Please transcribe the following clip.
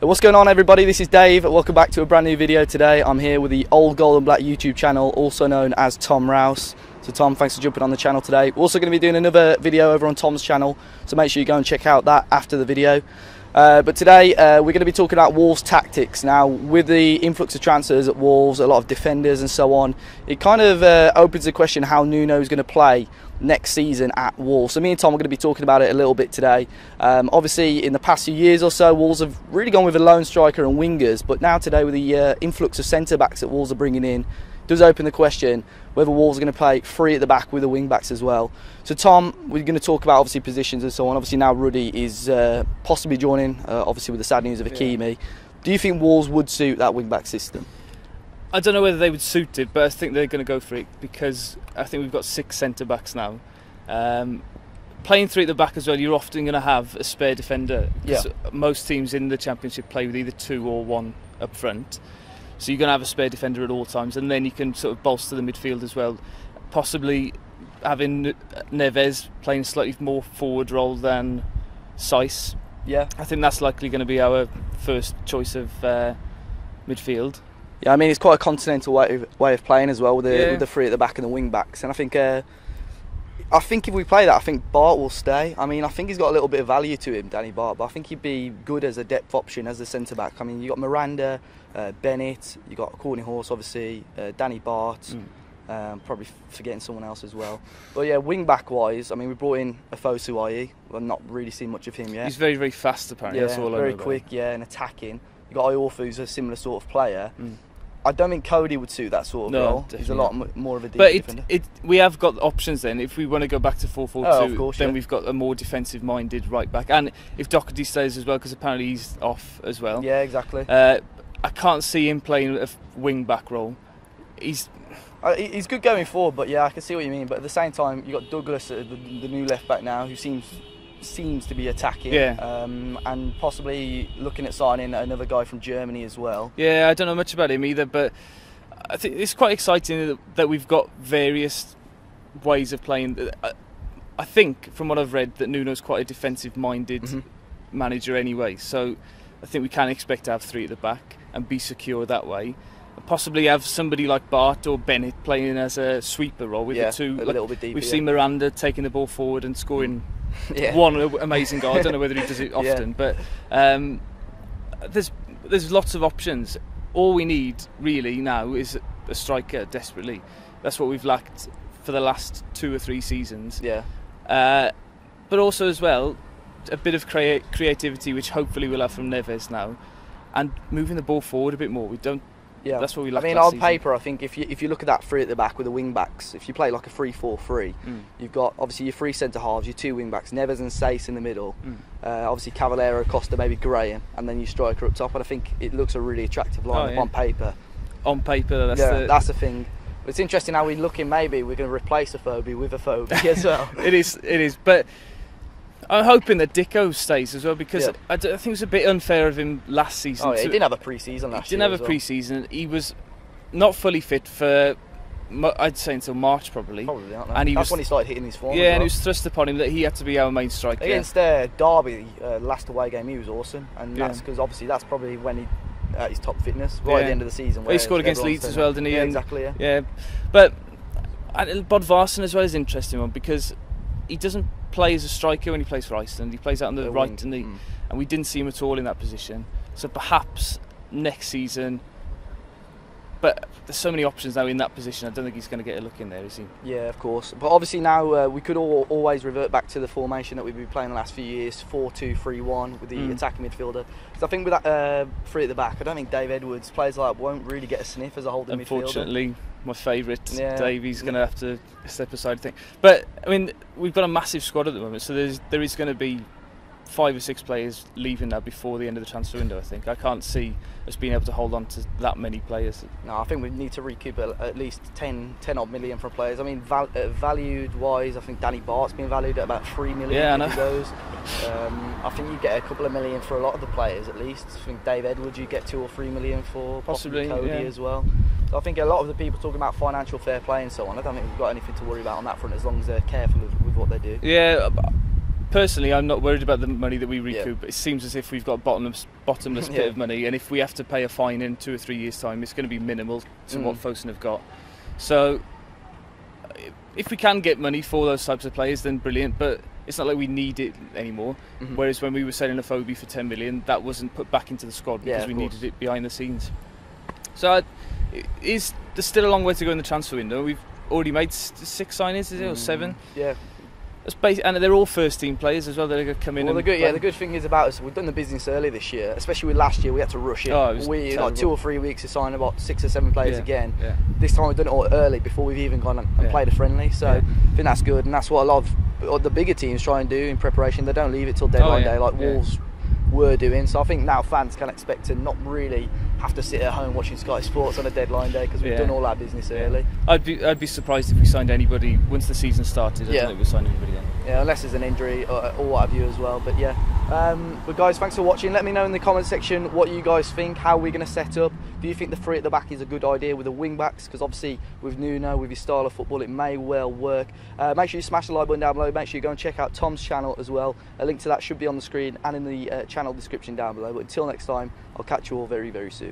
What's going on, everybody? This is Dave. Welcome back to a brand new video today. I'm here with the Old Gold and Black YouTube channel, also known as Tom Rouse. So Tom, thanks for jumping on the channel today. We're also going to be doing another video over on Tom's channel, so make sure you go and check out that after the video. But today we're going to be talking about Wolves tactics. Now, with the influx of transfers at Wolves, a lot of defenders and so on, it kind of opens the question how Nuno is going to play next season at Wolves. So me and Tom are going to be talking about it a little bit today. Obviously, in the past few years or so, Wolves have really gone with a lone striker and wingers, but now today with the influx of centre-backs that Wolves are bringing in, does open the question whether Wolves are going to play three at the back with the wing-backs as well. So Tom, we're going to talk about obviously positions and so on. Obviously now Ruddy is possibly joining, obviously with the sad news of Hakimi. Do you think Wolves would suit that wing-back system? I don't know whether they would suit it, but I think they're going to go for it because I think we've got 6 centre-backs now. Playing three at the back as well, you're often going to have a spare defender. Yeah. Most teams in the Championship play with either 2 or 1 up front. So you're going to have a spare defender at all times, and then you can sort of bolster the midfield as well. Possibly having Neves playing slightly more forward role than Saiss. Yeah. I think that's likely going to be our first choice of midfield. Yeah, I mean, it's quite a continental way of playing as well with the three at the back and the wing backs. And I think if we play that, I think Bart will stay. I mean, I think he's got a little bit of value to him, Danny Bart, but I think he'd be good as a depth option as a centre back. I mean, you got Miranda, Bennett, you got Courtney Horse, obviously, Danny Bart. Probably forgetting someone else as well. But yeah, wing back wise, I mean, we brought in Afosu. I've not really seen much of him yet. He's very, very fast apparently. Yeah, that's all very I know quick. Yeah, and attacking. You got Iorfu, who's a similar sort of player. I don't think Cody would suit that sort of role. He's a lot more of a deep defender. But we have got options then. If we want to go back to 4-4-2, then we've got a more defensive-minded right back. And if Doherty stays as well, because apparently he's off as well. Yeah, exactly. I can't see him playing a wing-back role. He's good going forward, but yeah, I can see what you mean. But at the same time, you got Douglas, the new left-back now, who seems to be attacking, and possibly looking at signing another guy from Germany as well. Yeah, I don't know much about him either, but I think it's quite exciting that we've got various ways of playing. I think, from what I've read, that Nuno's quite a defensive-minded manager anyway, so I think we can expect to have 3 at the back and be secure that way. Possibly have somebody like Bart or Bennett playing as a sweeper role with the 2. A little bit deeper. We've seen Miranda taking the ball forward and scoring one amazing goal. I don't know whether he does it often, but there's lots of options. All we need really now is a striker desperately. That's what we've lacked for the last 2 or 3 seasons. Yeah. But also as well, a bit of creativity, which hopefully we'll have from Neves now, and moving the ball forward a bit more. Yeah, that's what we lacked. I mean, on paper, I think if you look at that 3 at the back with the wing backs, if you play like a 3-4-3, you've got obviously your 3 centre halves, your 2 wing backs, Neves and Saiss in the middle, obviously Cavallero, Costa, maybe Graham, and then your striker up top. And I think it looks a really attractive lineup on paper. On paper, that's the thing. But it's interesting how we're looking. Maybe we're going to replace Afobe with Afobe as well. It is, but I'm hoping that Dicko stays as well, because I think it was a bit unfair of him last season. Oh, yeah, he didn't have a pre-season last year. He didn't have a pre-season. He was not fully fit for, I'd say, until March probably. Probably, aren't they? And that's when he started hitting his form. Yeah, and it was thrust upon him that he had to be our main striker. Against Derby, last away game, he was awesome, and that's because obviously that's probably when he at his top fitness, right at the end of the season. He scored against Leeds as well, didn't he? Yeah, exactly. Yeah, but Bodvarsson as well is an interesting one, because he doesn't play as a striker when he plays for Iceland. He plays out on the right, and we didn't see him at all in that position. So perhaps next season. But there's so many options now in that position. I don't think he's going to get a look in there, is he? Yeah, of course. But obviously now we could always revert back to the formation that we've been playing the last few years, 4-2-3-1 with the attacking midfielder. So I think with that 3 at the back, I don't think Dave Edwards, players like that, won't really get a sniff as a holding midfielder. Unfortunately, my favourite, Dave, he's going to have to step aside, I think. But I mean, we've got a massive squad at the moment, so there is going to be 5 or 6 players leaving now before the end of the transfer window, I think. I can't see us being able to hold on to that many players. No, I think we need to recoup at least 10 odd million for players. I mean, valued wise, I think Danny Bart's been valued at about 3 million. Yeah, I know. I think you get a couple of million for a lot of the players at least. I think Dave Edwards you get 2 or 3 million for, possibly Cody as well. So I think a lot of the people talking about financial fair play and so on, I don't think we've got anything to worry about on that front as long as they're careful with what they do. Yeah, Personally, I'm not worried about the money that we recoup. It seems as if we've got a bottomless pit of money, and if we have to pay a fine in 2 or 3 years' time, it's going to be minimal to what Fosun have got. So, if we can get money for those types of players, then brilliant. But it's not like we need it anymore. Whereas when we were selling a Phobie for 10 million, that wasn't put back into the squad because we needed it behind the scenes. So, there's still a long way to go in the transfer window. We've already made 6 signings, is it, or 7? Yeah. And they're all first team players as well. They're going to come in. Well, the good thing is about us, we've done the business early this year, especially with last year. We had to rush it. Oh, it was we terrible. like 2 or 3 weeks to sign about 6 or 7 players again. This time we've done it all early before we've even gone and played a friendly. So I think that's good, and that's what a lot of the bigger teams try and do in preparation. They don't leave it till deadline day like Wolves were doing. So I think now fans can expect to not really have to sit at home watching Sky Sports on a deadline day because we've done all our business early. I'd be surprised if we signed anybody once the season started. I don't think we'll sign anybody then. Yeah, unless there's an injury or what have you as well. But but guys, thanks for watching. Let me know in the comment section what you guys think, how we're going to set up. Do you think the 3 at the back is a good idea with the wing backs? Because obviously with Nuno, with his style of football, it may well work. Make sure you smash the like button down below. Make sure you go and check out Tom's channel as well. A link to that should be on the screen and in the channel description down below. But until next time, I'll catch you all very, very soon.